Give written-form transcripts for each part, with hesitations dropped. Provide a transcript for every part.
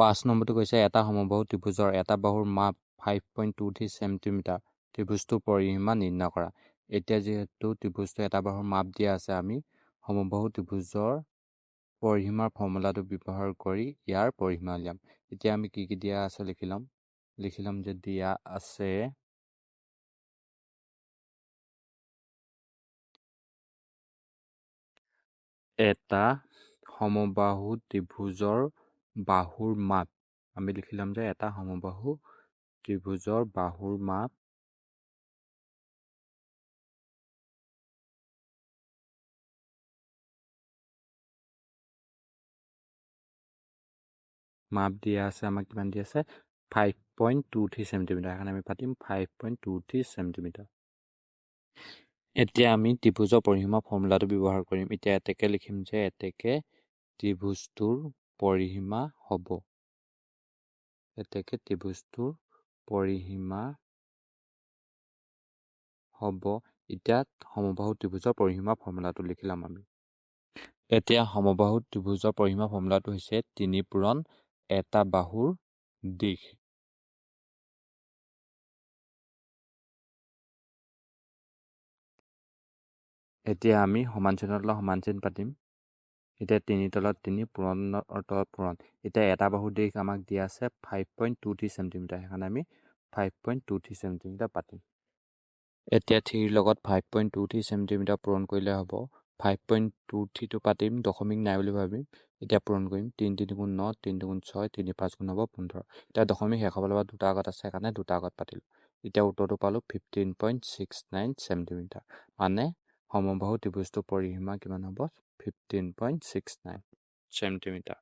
5 নম্বৰটো কৈছে এটা সমবাহু ত্ৰিভুজৰ এটা বাহুৰ মাপ 5.23 সেন্টিমিটাৰ ত্ৰিভুজটোৰ পৰিসীমা নিৰ্ণয় কৰা। এতিয়া যিহেতু ত্ৰিভুজটো এটা বাহুৰ মাপ দিয়া আছে, আমি সমবাহু ত্ৰিভুজৰ পৰিসীমাৰ ফৰ্মুলাটো ব্যৱহাৰ কৰি ইয়াৰ পৰিসীমা উলিয়াম। এতিয়া আমি কি দিয়া আছে লিখি ল'ম যে দিয়া আছে এটা সমবাহু ত্ৰিভুজৰ বাহুৰ মাপ। আমি লিখি ল'ম যে এটা সমবাহু ত্ৰিভুজৰ বাহুৰ মাপ দিয়া আছে, আমাক কিমান দিয়া আছে 5.23 সেন্টিমিটাৰ। সেইকাৰণে আমি পাতিম 5.23 সেন্টিমিটাৰ। এতিয়া আমি ত্ৰিভুজৰ পৰিসীমা ফৰ্মুলাটো ব্যৱহাৰ কৰিম। এতিয়া এতেকে লিখিম যে এতেকে ত্ৰিভুজটোৰ পৰিসীমা হ'ব। এতেকে ত্ৰিভুজটোৰ পৰিসীমা হ'ব। এতিয়া সমবাহু ত্ৰিভুজৰ পৰিসীমা ফৰ্মুলাটো লিখিলাম আমি। এতিয়া সমবাহু ত্ৰিভুজৰ পৰিসীমা ফৰ্মুলাটো হৈছে 3 পূৰণ এটা বাহুৰ দিশ। এতিয়া আমি সমান চিনৰ তলত সমান চিন পাতিম। এতিয়া 3 তলত 3 পূৰণৰ তলত পূৰণ। এতিয়া এটা বাহুৰ দিশ আমাক দিয়া আছে 5.23 সেন্টিমিটাৰ। সেইকাৰণে আমি 5.23 সেন্টিমিটাৰ পাতিম। এতিয়া 3 লগত 5.23 সেন্টিমিটাৰ পূৰণ কৰিলে হ'ব। 5.23টো পাতিম, দশমিক নাই বুলি ভাবিম। এতিয়া পূৰণ কৰিম। 3 3 গুণ 9, 3 2 গুণ 6, 3 5 গুণ হ'ব 15। এতিয়া দশমিক শেষ হ'বলৈ দুটা আগত আছে, সেইকাৰণে দুটা আগত পাতিলোঁ। এতিয়া উত্তৰটো পালোঁ 15.69 সেন্টিমিটাৰ। মানে সমবাহু ত্ৰিভুজটোৰ পৰিসীমা কিমান হ'ব 15.69 সেন্টিমিটাৰ।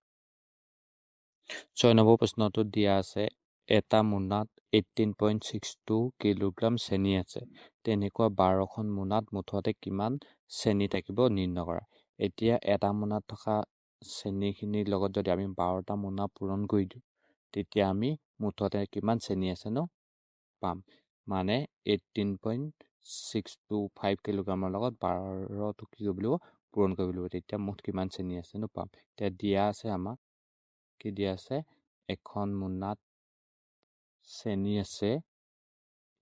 6 নম্বৰ প্ৰশ্নটো দিয়া আছে এটা মোনাত 18.62 কিলোগ্ৰাম চেনি আছে। তেনেকুৱা 12খন মোনাত মুঠতে কিমান চেনি থাকিব নিৰ্ণয় কৰা। এতিয়া এটা মোনাত থকা চেনিখিনিৰ লগত যদি আমি 12টা মোনা পূৰণ কৰি দিওঁ, তেতিয়া আমি মুঠতে কিমান চেনি আছে ন পাম। মানে 18.625 কিলোগ্ৰামৰ লগত 12টো কি কৰিব লাগিব পূৰণ কৰিব লাগিব। তেতিয়া মুঠ কিমান চেনি আছে ন পাম। এতিয়া দিয়া আছে আমাক কি দিয়া আছে, এখন মোনাত চেনি আছে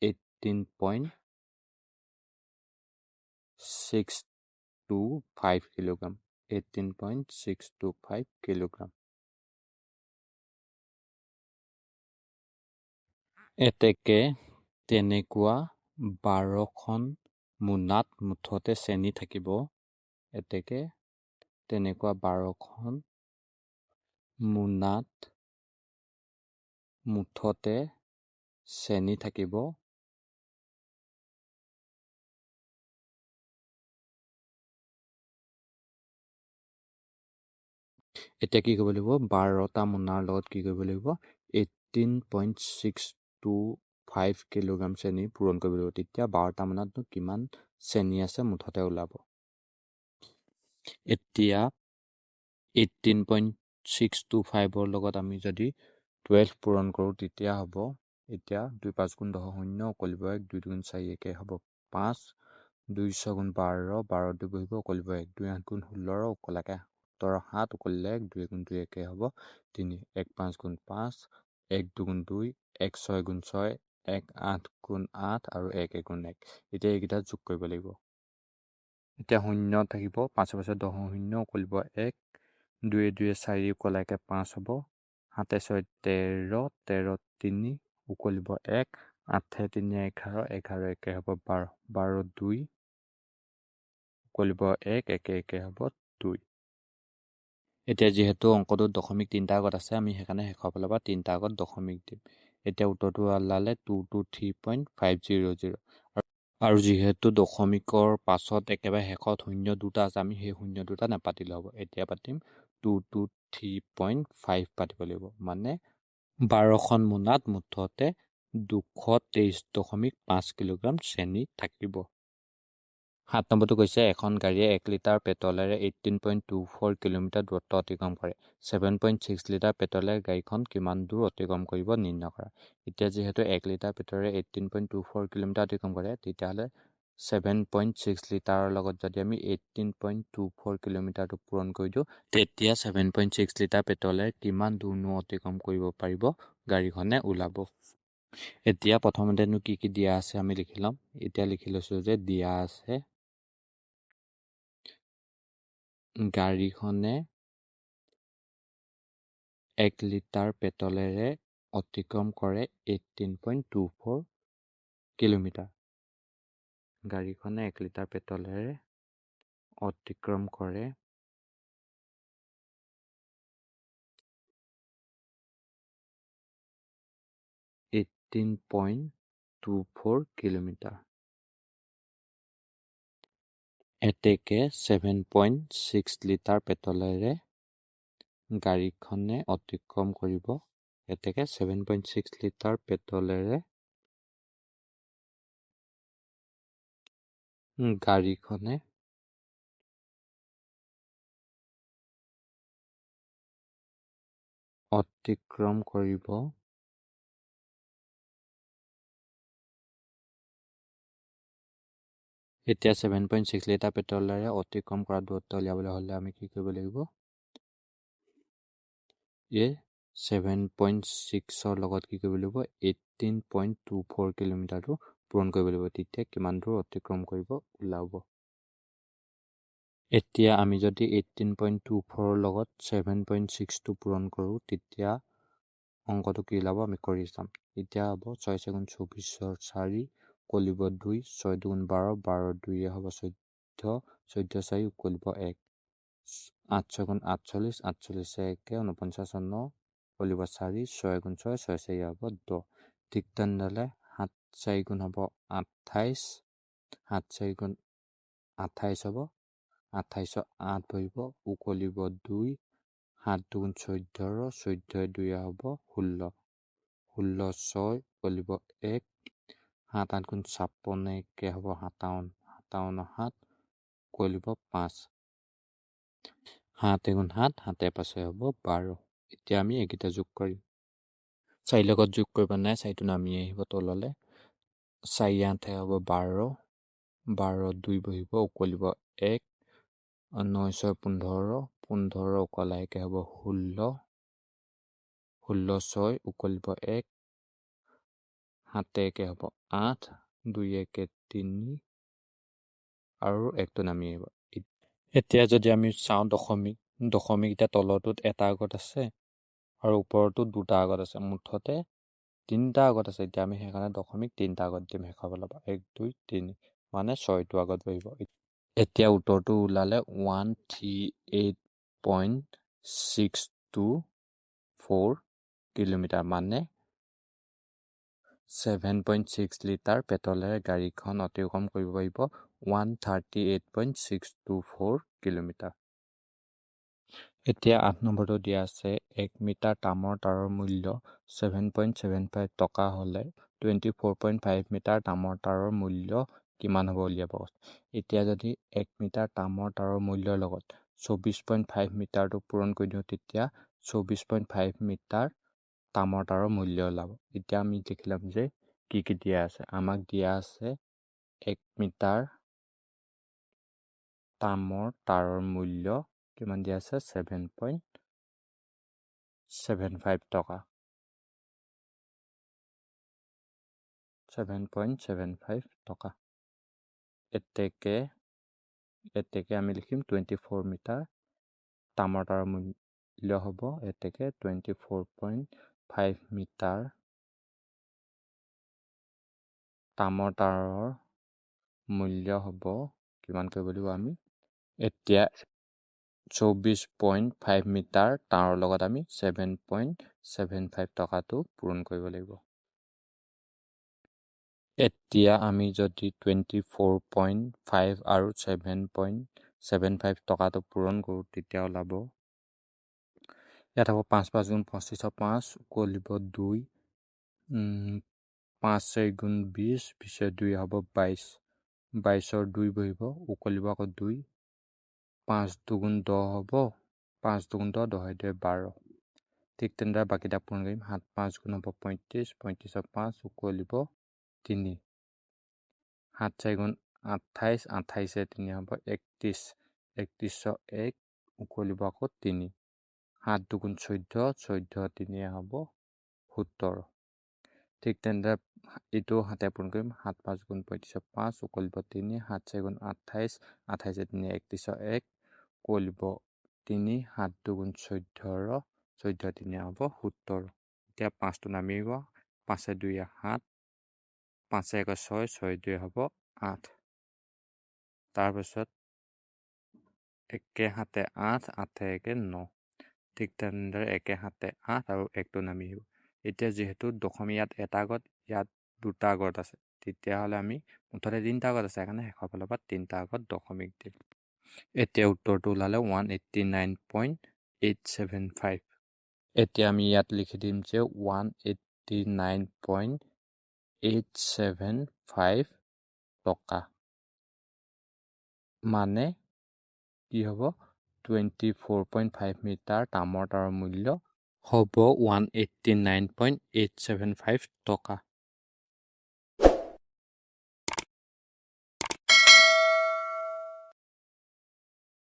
18.625 কিলোগ্ৰাম। 18.625 কিলোগ্ৰাম। এতেকে তেনেকুৱা 12খন মোনাত মুঠতে চেনি থাকিব। এতেকে তেনেকুৱা 12খন মোনাত মুঠতে চেনি থাকিব এতিয়া কি কৰিব লাগিব 12টা মোনাৰ লগত কি কৰিব লাগিব 18.625 কিলোগ্ৰাম চেনি পূৰণ কৰিব লাগিব। তেতিয়া 12টা মোনাতনো কিমান চেনি আছে মুঠতে ওলাব। এতিয়া 18.625ৰ লগত আমি যদি 12 পূৰণ কৰোঁ তেতিয়া হ'ব, এতিয়া 2 5 গুণ 10 শূন্য অকলিব 1, 2 2 গুণ 4 1 হ'ব 5, 2 6 গুণ 12, 12 2 বহিব অকলিব 1, 2 8 গুণ 16 অকলাকে 17 7 অকলিলে 1, 2 গুণ 2 1 হ'ব 3, 1 5 গুণ 5, 1 2 গুণ 2, 1 6 গুণ 6, 1 8 গুণ 8 আৰু 1 1 গুণ 1। এতিয়া এইকেইটা যোগ কৰিব লাগিব। এতিয়া শূন্য থাকিব 5 5 10 শূন্য অকলিব 1, 2 2 4 অকলাকে 5 হ'ব, 7 6 13, 13 3 উকলিব 1, 8 3 11, 11 1 হ'ব 12, 12 2 উকলিব 1, 1 1 হ'ব 2। এতিয়া যিহেতু অংকটোত দশমিক 3টা আগত আছে, আমি সেইকাৰণে শেষৰ ফালৰ পৰা 3টা আগত দশমিক দিম। এতিয়া উত্তৰটো ওলালে 223.500। আৰু যিহেতু দশমিকৰ পাছত একেবাৰে শেষত শূন্য দুটা আছে, আমি সেই শূন্য দুটা নাপাতিলে হ'ব। এতিয়া পাতিম 223.5 পাতিব লাগিব। মানে 12খন মোনাত মুঠতে 223.5 কিলোগ্ৰাম চেনি থাকিব। 7 নম্বৰটো কৈছে এখন গাড়ীয়ে 1 লিটাৰ পেট্ৰলেৰে 18.24 কিলোমিটাৰ দূৰত্ব অতিক্ৰম কৰে। 7.6 লিটাৰ পেট্ৰলেৰে গাড়ীখন কিমান দূৰ অতিক্ৰম কৰিব নিৰ্ণয় কৰা। এতিয়া যিহেতু 1 লিটাৰ পেট্ৰলেৰে 18.24 কিলোমিটাৰ অতিক্ৰম কৰে, তেতিয়াহ'লে 7.6 লিটাৰৰ লগত যদি আমি 18.24 কিলোমিটাৰটো পূৰণ কৰি দিওঁ, তেতিয়া 7.6 লিটাৰ পেট্ৰলে কিমান দূৰনো অতিক্ৰম কৰিব পাৰিব গাড়ীখনে ওলাব। এতিয়া প্ৰথমতেনো কি কি দিয়া আছে আমি লিখি ল'ম। এতিয়া লিখি লৈছোঁ যে দিয়া আছে গাড়ীখনে 1 লিটাৰ পেট্ৰলেৰে অতিক্ৰম কৰে 18.24 কিলোমিটাৰ। গাড়ীখনে 1 লিটাৰ পেট্ৰলেৰে অতিক্ৰম কৰে 18.24 কিলোমিটাৰ। এতেকে 7.6 লিটাৰ পেট্ৰলেৰে গাড়ীখনে অতিক্ৰম কৰিব। এতেকে 7.6 লিটাৰ পেট্ৰলেৰে গাড়ীখনে অতিক্ৰম কৰিব এতিয়া 7.6 লিটাৰ পেট্ৰলেৰে অতিক্ৰম কৰা দূৰত্ব উলিয়াবলৈ হ'লে আমি কি কৰিব লাগিব? এই 7.6ৰ লগত কি কৰিব লাগিব? 18.24 কিলোমিটাৰটো পূৰণ কৰিব লাগিব। তেতিয়া কিমান দূৰ অতিক্ৰম কৰিব ওলাব। এতিয়া আমি যদি 18.24ৰ লগত 7.6টো পূৰণ কৰোঁ, তেতিয়া অংকটো কি ওলাব আমি কৰি চাম। এতিয়া হ'ব 6 × 24 4 উকলিব 2, 6 × 2 12, 12 2 হ'ব 14, 14 4 উকলিব 1, 8 6 × 48, 48 1 49 9 উকলিব 4, 6 × 6 6 4 হ'ব 10। ঠিক তেনেদৰে 7 4 গুণ হ'ব 28, 7 4 গুণ 28 হ'ব 28 8 বহিব উকলিব 2, 7 2 গুণ 14, 14 2 হ'ব 16, 16 6 উকলিব 1, 7 8 গুণ 56 1 হ'ব 57, 57 7 উকলিব 5, 7 গুণ 7 7 5 হ'ব 12। এতিয়া আমি এইকেইটা যোগ কৰিম। 4 লগত যোগ কৰিব নাই, 4টো নামি আহিব তললৈ। 4 8 হ'ব 12, 12 2 বহিব উকলিব 1, 9 6 15, 15 উকলা 1 হ'ব 16, 16 6 উকলিব 1, 7 1 হ'ব 8, 2 1 3 আৰু 1টো নামি আহিব। এতিয়া যদি আমি চাওঁ দশমিক, দশমিক এতিয়া তলটোত এটা আগত আছে আৰু ওপৰতো দুটা আগত আছে, মুঠতে 3টা আগত আছে। এতিয়া আমি সেইকাৰণে দশমিক 3টা আগত দিম শেষৰ ফালৰ পৰা 1 2 3 মানে 6টো আগত বহিব। এতিয়া উত্তৰটো ওলালে 138.624 কিলোমিটাৰ, মানে 7.6 লিটাৰ পেট্ৰলেৰে গাড়ীখন অতিক্ৰম কৰিব পাৰিব 138.624 কিলোমিটাৰ। এতিয়া 8 নম্বৰটো দিয়া আছে 1 মিটাৰ তামৰ তাৰৰ মূল্য 7.75 টকা হ'লে 24.5 মিটাৰ তামৰ তাৰৰ মূল্য কিমান হ'ব উলিয়াব। এতিয়া যদি 1 মিটাৰ তামৰ তাৰৰ মূল্যৰ লগত 24.5 মিটাৰটো পূৰণ কৰি দিওঁ, তেতিয়া 24.5 মিটাৰ তামৰ তাৰৰ মূল্য ওলাব। এতিয়া আমি লিখি ল'ম যে কি কি দিয়া আছে। আমাক দিয়া আছে 1 মিটাৰ তামৰ তাৰৰ মূল্য কিমান দিয়া আছে? 7.75 টকা। 7.75 টকা। এতেকে আমি লিখিম 24 মিটাৰ তামৰ তাৰৰ মূল্য হ'ব। এতেকে 24.5 মিটাৰ তামৰ তাৰৰ মূল্য হ'ব কিমান কৰিব লাগিব আমি? এতিয়া 24.5 মিটাৰ তাৰৰ লগত আমি 7.75 টকাটো পূৰণ কৰিব লাগিব। এতিয়া আমি যদি 24.5 আৰু 7.75 টকাটো পূৰণ কৰোঁ, তেতিয়া ওলাব ইয়াত হ'ব 5 5 গুণ 25 5 উকলিব 2, 5 4 গুণ 20, 20 2 হ'ব 22, 22ৰ 2 বহিব উকলিব আকৌ 2, 5 2 গুণ 10 হ'ব, 5 2 গুণ 10, 10 2 12। ঠিক তেনেদৰে বাকীটা পূৰণ কৰিম। 7 5 গুণ হ'ব 35, 35ৰ 5 উকলিব 3, 7 4 গুণ 28, 28 3 হ'ব 31, 31 1 উকলিব আকৌ 3, 7 2 14, 14 3 হ'ব 17। ঠিক তেনেদৰে এইটো 7 পূৰণ কৰিম, 7 5 35 5 উকলিব 3, 7 4 28, 28 3 31 1 উকলিব 3, 7 2 14, 14 3 হ'ব 17। এতিয়া 5টো নামিব, 5 2 7, 5 1 6, 6 2 হ'ব 8। তাৰপিছত 1 7 8, 8 1 9। ঠিক তেনেদৰে 1 7 8 আৰু 1টো নামি আহিব। এতিয়া যিহেতু দশমিক ইয়াত এটা আগত, ইয়াত দুটা আগত আছে, তেতিয়াহ'লে আমি মুঠতে 3টা আগত আছে, সেইকাৰণে শেষৰ ফালৰ পৰা 3টা আগত দশমিক দিম। এতিয়া উত্তৰটো ওলালে 189.875। এতিয়া আমি ইয়াত লিখি দিম যে 189.875 টকা, মানে কি হ'ব 24.5 মিটাৰ তামৰ তাৰৰ মূল্য হ'ব 189.875 টকা।